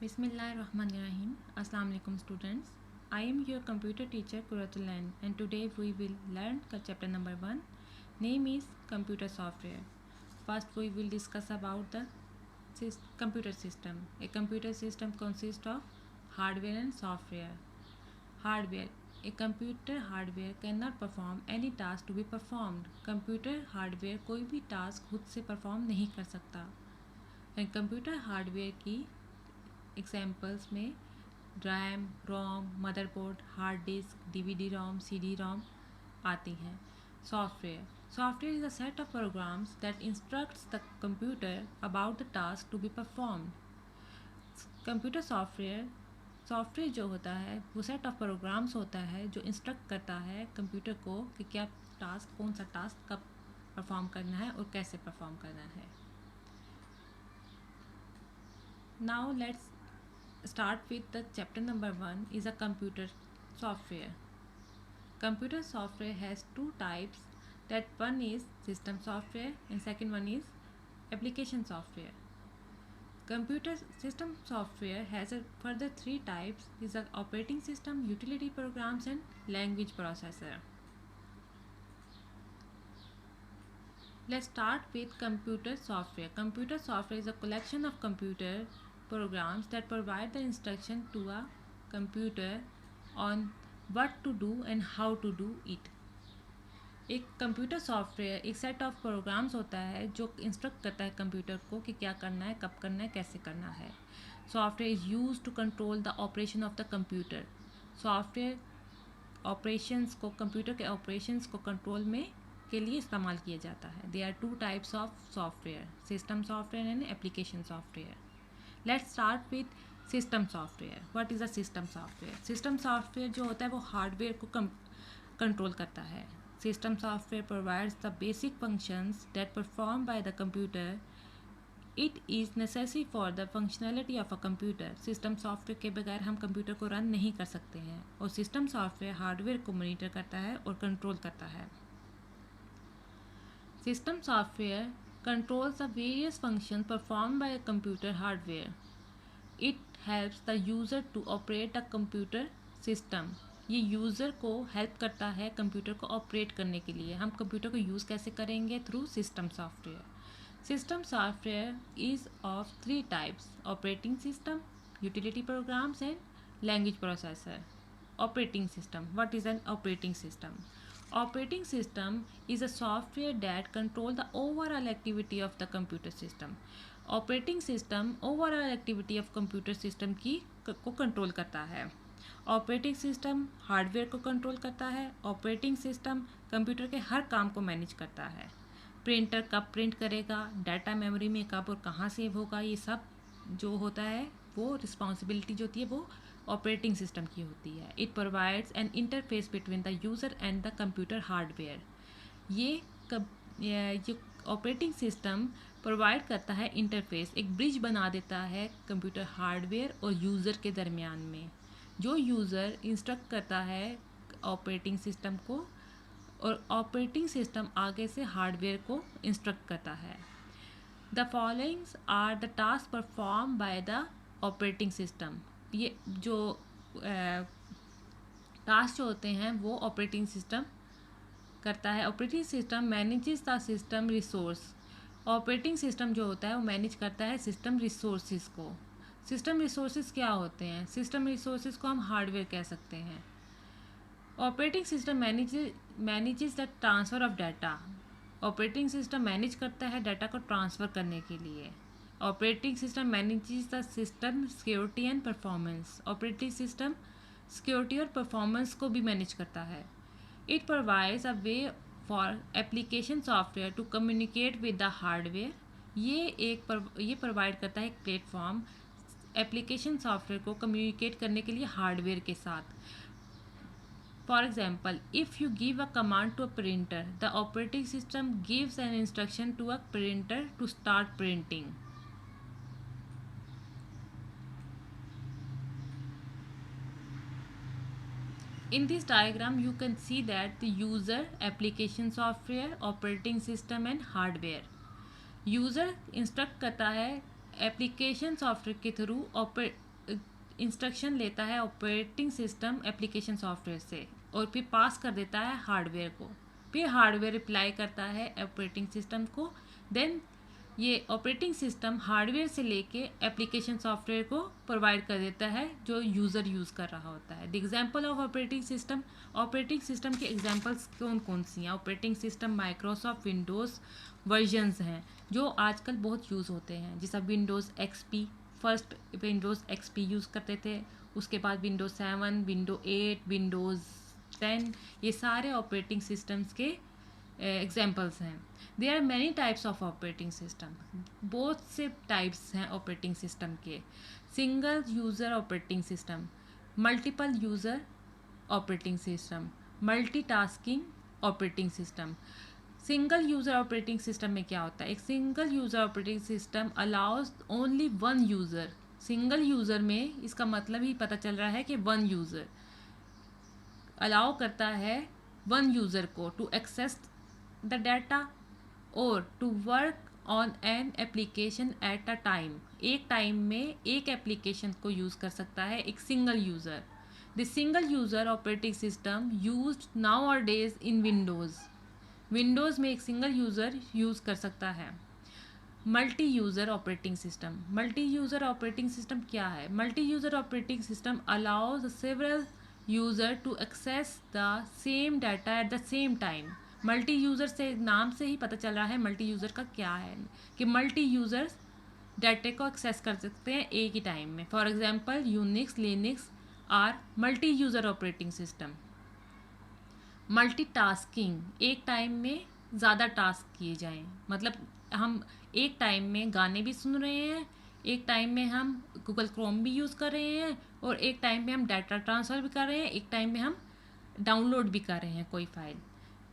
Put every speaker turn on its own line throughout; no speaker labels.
Bismillahirrahmanirrahim. Assalamu alaikum students. I am your computer teacher Quratul Ain, and today we will learn chapter number 1. Name is computer software. First we will discuss about the computer system. A computer system consists of hardware and software. Hardware. A computer hardware cannot perform any task to be performed. Computer hardware कोई भी task खुद से perform नहीं कर सकता. Computer hardware की examples में RAM, ROM, motherboard, hard disk, DVD ROM, CD ROM आती हैं. Software is a set of programs that instructs the computer about the task to be performed. Computer software जो होता है वो सेट ऑफ प्रोग्राम्स होता है जो इंस्ट्रक्ट करता है कंप्यूटर को कि क्या टास्क, कौन सा टास्क कब परफॉर्म करना है और कैसे परफॉर्म करना है. Now let's start with the chapter number 1 is a computer software. Computer software has two types, that one is system software and second one is application software. Computer system software has a further three types, is a operating system, utility programs and language processor. Let's start with computer software. Computer software is a collection of computer programs that provide the instruction to a computer on what to do and how to do it. एक computer software एक set of programmes होता है जो instruct करता है computer को कि क्या करना है, कब करना है, कैसे करना है. Software is use to control the operation of the computer. Software operations को, कंप्यूटर के ऑपरेशंस को कंट्रोल में के लिए इस्तेमाल किया जाता है. They are two types of software, system software and application software. Let's start with system software. What is a system software? System software जो होता है वो हार्डवेयर को कंट्रोल करता है. System software provides the basic functions that perform by the computer. It is necessary for the functionality of a computer. System software के बगैर हम कंप्यूटर को रन नहीं कर सकते हैं और सिस्टम सॉफ्टवेयर हार्डवेयर को मॉनिटर करता है और कंट्रोल करता है. System software controls the various functions performed by a computer hardware. It helps the user to operate a computer system. ये यूज़र को हेल्प करता है कंप्यूटर को ऑपरेट करने के लिए. हम कंप्यूटर को यूज़ कैसे करेंगे? Through system software. System software is of three types: operating system, utility programmes and language processor. Operating system. What is an operating system? Operating system is a software that control the overall activity of the computer system. Operating system overall activity of computer system को control करता है. Operating system hardware को control करता है. Operating system computer के हर काम को manage करता है. प्रिंटर कब प्रिंट करेगा, डाटा मेमोरी में कब और कहाँ सेव होगा, ये सब जो होता है वो रिस्पॉन्सिबिलिटी जो होती है वो ऑपरेटिंग सिस्टम की होती है. It provides N interface between the user and the computer hardware. ये ऑपरेटिंग सिस्टम प्रोवाइड करता है इंटरफेस, एक ब्रिज बना देता है कंप्यूटर हार्डवेयर और यूज़र के दरमियान में. जो यूज़र इंस्ट्रक्ट करता है ऑपरेटिंग सिस्टम को और ऑपरेटिंग सिस्टम आगे से हार्डवेयर को इंस्ट्रक्ट करता है. The followings are the task perform by the operating system. ये जो टास्क जो होते हैं वो ऑपरेटिंग सिस्टम करता है. Operating system manages the system resource. Operating system जो होता है वो मैनेज करता है सिस्टम रिसोर्सेज को. सिस्टम रिसोर्सेज क्या होते हैं? सिस्टम रिसोर्सेज को हम हार्डवेयर कह सकते हैं. Operating system manages the transfer of data. Operating system manage करता है डाटा को ट्रांसफ़र करने के लिए. Operating system manages the system security and performance. Operating system security और परफॉर्मेंस को भी मैनेज करता है. It provides a way for application software to communicate with the hardware. ये प्रोवाइड करता है एक प्लेटफॉर्म एप्लीकेशन सॉफ्टवेयर को कम्युनिकेट करने के लिए हार्डवेयर के साथ. For example, if you give a command to a printer, the operating system gives an instruction to a printer to start printing. In this diagram, you can see that the user, application software, operating system and hardware. User instruct करता है application software के through instruction लेता है operating system application software से और फिर पास कर देता है हार्डवेयर को, फिर हार्डवेयर रिप्लाई करता है ऑपरेटिंग सिस्टम को, देन ये ऑपरेटिंग सिस्टम हार्डवेयर से लेके एप्लीकेशन सॉफ्टवेयर को प्रोवाइड कर देता है जो यूज़र यूज़ कर रहा होता है। The example of operating system के एग्जांपल्स कौन कौन सी हैं? Operating system Microsoft Windows versions हैं जो आजकल बहुत यूज़ होते हैं, जैसा Windows XP, first Windows XP use करते थे, उसके बाद विंडोज़ 7, विंडो 8, विंडोज़ 10, ये सारे ऑपरेटिंग सिस्टम्स के एग्जाम्पल्स हैं। There are many types of operating system, बहुत से टाइप्स हैं ऑपरेटिंग सिस्टम के। Single user operating system, multiple user operating system, multitasking operating system. Single user operating system में क्या होता है? एक single user operating system allows only one user. Single user में इसका मतलब ही पता चल रहा है कि वन यूज़र अलाउ करता है वन यूज़र को टू एक्सेस द डाटा और to work on an application at a time. एक टाइम में एक एप्लीकेशन को यूज़ कर सकता है एक single user. The single user operating system used nowadays in Windows में एक सिंगल यूज़र यूज़ कर सकता है। Multi user operating system, multi user operating system क्या है? Multi user operating system allows several user to access the same data at the same time. Multi user से नाम से ही पता चल रहा है मल्टी यूज़र का क्या है, कि मल्टी यूज़र्स डाटा को एक्सेस कर सकते हैं एक ही टाइम में। For example Unix, Linux are multi user operating system. Multitasking, एक टाइम में ज़्यादा टास्क किए जाएं, मतलब हम एक टाइम में गाने भी सुन रहे हैं, एक टाइम में हम गूगल क्रोम भी यूज़ कर रहे हैं, और एक टाइम में हम डाटा ट्रांसफ़र भी कर रहे हैं, एक टाइम में हम डाउनलोड भी कर रहे हैं कोई फाइल,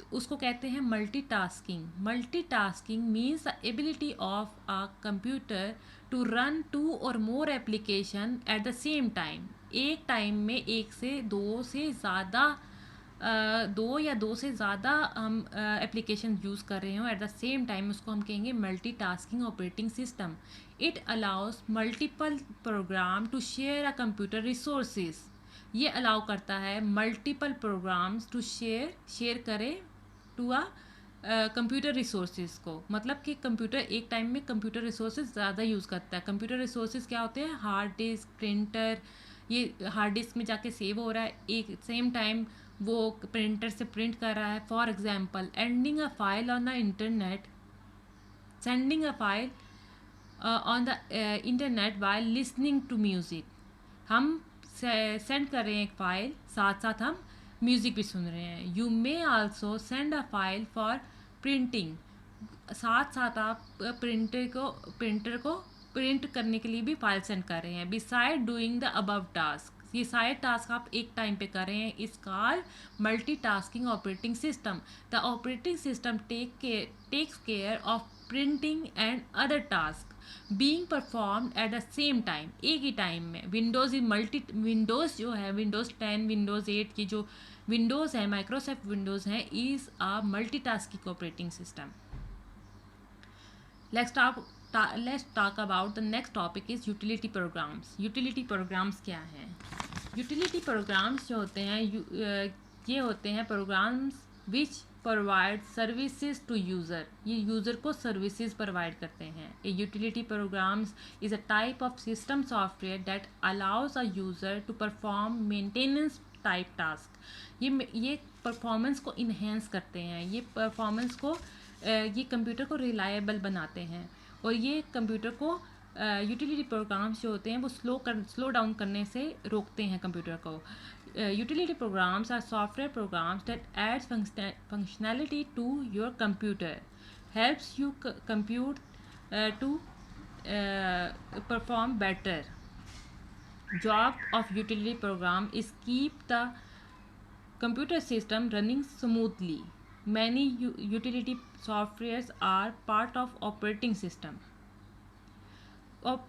तो उसको कहते हैं multitasking. Multitasking means the ability of a computer to run 2 or more application at the same time. एक टाइम में एक से दो से ज़्यादा दो या दो से ज़्यादा हम एप्लीकेशन यूज़ कर रहे हो एट द सेम टाइम, उसको हम कहेंगे multitasking operating system. It allows multiple program to share a computer resources. ये अलाउ करता है मल्टीपल प्रोग्राम्स टू शेयर करें टू अ कंप्यूटर रिसोर्सेज को, मतलब कि कंप्यूटर एक टाइम में कंप्यूटर रिसोर्सेज ज़्यादा यूज़ करता है। कंप्यूटर रिसोर्सेज क्या होते हैं? हार्ड डिस्क, प्रिंटर, ये हार्ड डिस्क में जाके सेव हो रहा है, एक सेम टाइम वो प्रिंटर से प्रिंट कर रहा है। For example ending a file on the internet, sending a file on the internet while listening to music. हम सेंड कर रहे हैं एक फ़ाइल, साथ साथ हम म्यूज़िक भी सुन रहे हैं। You may also send a file for printing, साथ साथ आप प्रिंटर को प्रिंट करने के लिए भी फाइल सेंड कर रहे हैं। Beside doing the above task, ये सारे टास्क आप एक टाइम पे कर रहे हैं, is called multitasking operating system. The operating system takes care of printing and other task being performed at the same time, एक ही टाइम में। विंडोज़ जो है, विंडोज़ 10, विंडोज़ 8 की जो विंडोज़ है, माइक्रोसॉफ्ट विंडोज़ है, is a multitasking operating system. Let's talk about the next topic is utility programs. Utility programs क्या हैं? Utility programs जो होते हैं ये होते हैं programs which provide services to user. ये यूज़र को सर्विसेज प्रोवाइड करते हैं। A utility programs is a type of system software that allows a user to perform maintenance type task. ये परफॉर्मेंस को इन्हेंस करते हैं, ये परफॉर्मेंस को ये कंप्यूटर को रिलायबल बनाते हैं, और ये कंप्यूटर को यूटिलिटी प्रोग्राम्स जो होते हैं वो स्लो डाउन करने से रोकते हैं कंप्यूटर को। Utility programs are software programs that adds functionality to your computer, helps you compute to perform better. Job of utility program is keep the computer system running smoothly. Many utility softwares are part of operating system.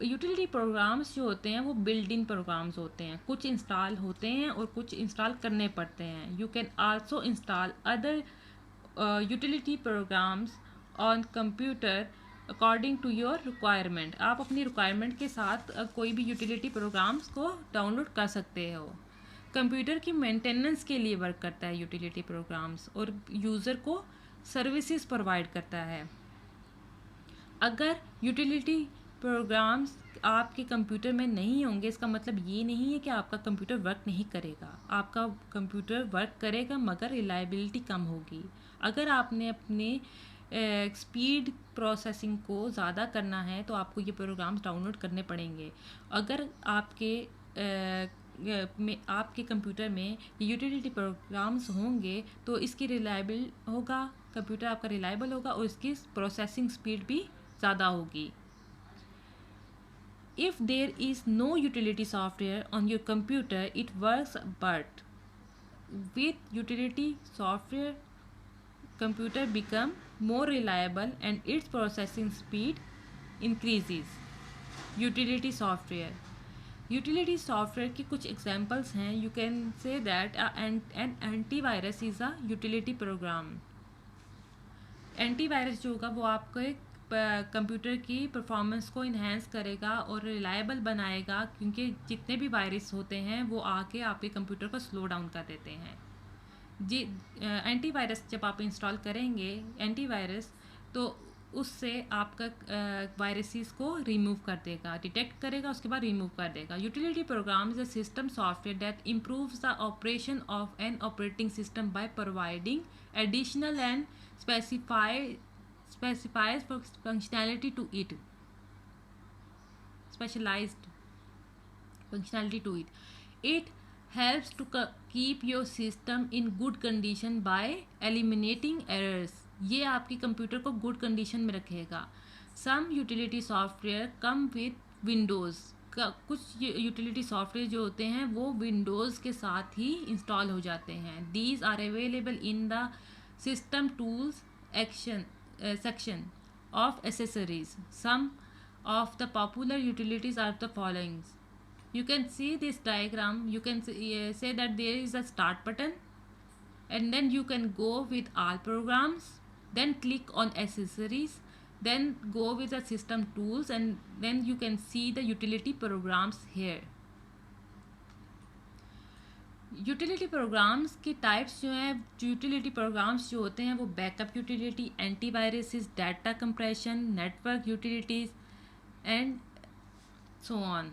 Utility programmes जो होते हैं वो build in programmes होते हैं, कुछ install होते हैं और कुछ इंस्टॉल करने पड़ते हैं। You can also install other utility programs on computer according to your requirement. आप अपनी रिक्वायरमेंट के साथ कोई भी यूटिलिटी प्रोग्राम्स को डाउनलोड कर सकते हो। कंप्यूटर की मेंटेनेंस के लिए वर्क करता है यूटिलिटी प्रोग्राम्स, और यूज़र को सर्विसेज प्रोवाइड करता है। अगर यूटिलिटी प्रोग्राम्स आपके कंप्यूटर में नहीं होंगे, इसका मतलब ये नहीं है कि आपका कंप्यूटर वर्क नहीं करेगा। आपका कंप्यूटर वर्क करेगा मगर रिलायबिलिटी कम होगी। अगर आपने अपने स्पीड प्रोसेसिंग को ज़्यादा करना है तो आपको ये प्रोग्राम्स डाउनलोड करने पड़ेंगे। अगर आपके कंप्यूटर में यूटिलिटी प्रोग्राम्स होंगे तो इसकी रिलायबल होगा, कंप्यूटर आपका रिलायबल होगा और इसकी प्रोसेसिंग स्पीड भी ज़्यादा होगी। If there is no utility software on your computer, it works, but with utility software, computer become more reliable and its processing speed increases. Utility software की कुछ examples हैं. You can say that an antivirus is a utility program. Antivirus जो होगा वो आपके computer की performance को enhance करेगा और रिलायबल बनाएगा, क्योंकि जितने भी वायरस होते हैं वो आके आपके कंप्यूटर को स्लो डाउन कर देते हैं। एंटीवायरस जब आप इंस्टॉल करेंगे एंटीवायरस, तो उससे आपका वायरसेस को रिमूव कर देगा, डिटेक्ट करेगा, उसके बाद रिमूव कर देगा। Utility program is a system software that improves the operation of an operating system by providing additional and specifies functionality to it, specialized functionality to it. It helps to keep your system in good condition by eliminating errors. ये आपकी computer को good condition में रखेगा। Some utility software come with Windows. कुछ utility software जो होते हैं वो विंडोज़ के साथ ही इंस्टॉल हो जाते हैं। These are available in the system tools section of accessories. Some of the popular utilities are the following. You can see this diagram. You can say that there is a start button, and then you can go with all programs, then click on accessories, then go with the system tools, and then you can see the utility programs here. Utility programmes की types जो हैं, utility programmes जो होते हैं वो backup utility, antiviruses, data compression, network utilities and so on.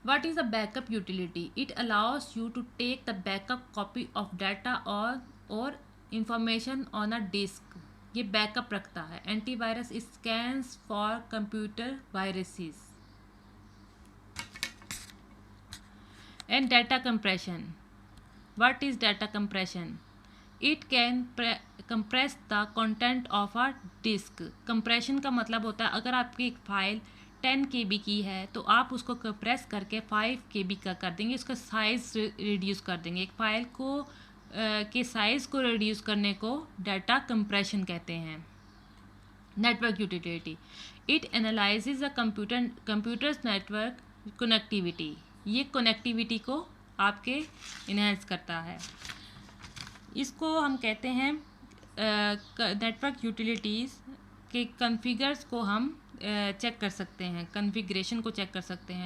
What is a backup utility? It allows you to take the backup copy of data or information on a disk. ये backup रखता है। Antivirus scans for computer viruses. And data compression. What is data compression? It can compress the content of a disk. Compression का मतलब होता है अगर आपकी एक फाइल 10 KB की है तो आप उसको कंप्रेस करके 5 KB का कर देंगे, उसका साइज़ रिड्यूस कर देंगे। एक फाइल को के साइज़ को रिड्यूस करने को डाटा कंप्रेशन कहते हैं। Network utility, it analyses a computers network connectivity. ये कनेक्टिविटी को आपके इन्हेंस करता है। इसको हम कहते हैं नेटवर्क यूटिलिटीज़ के कॉन्फ़िगर्स को हम चेक कर सकते हैं, कॉन्फ़िगरेशन को चेक कर सकते हैं।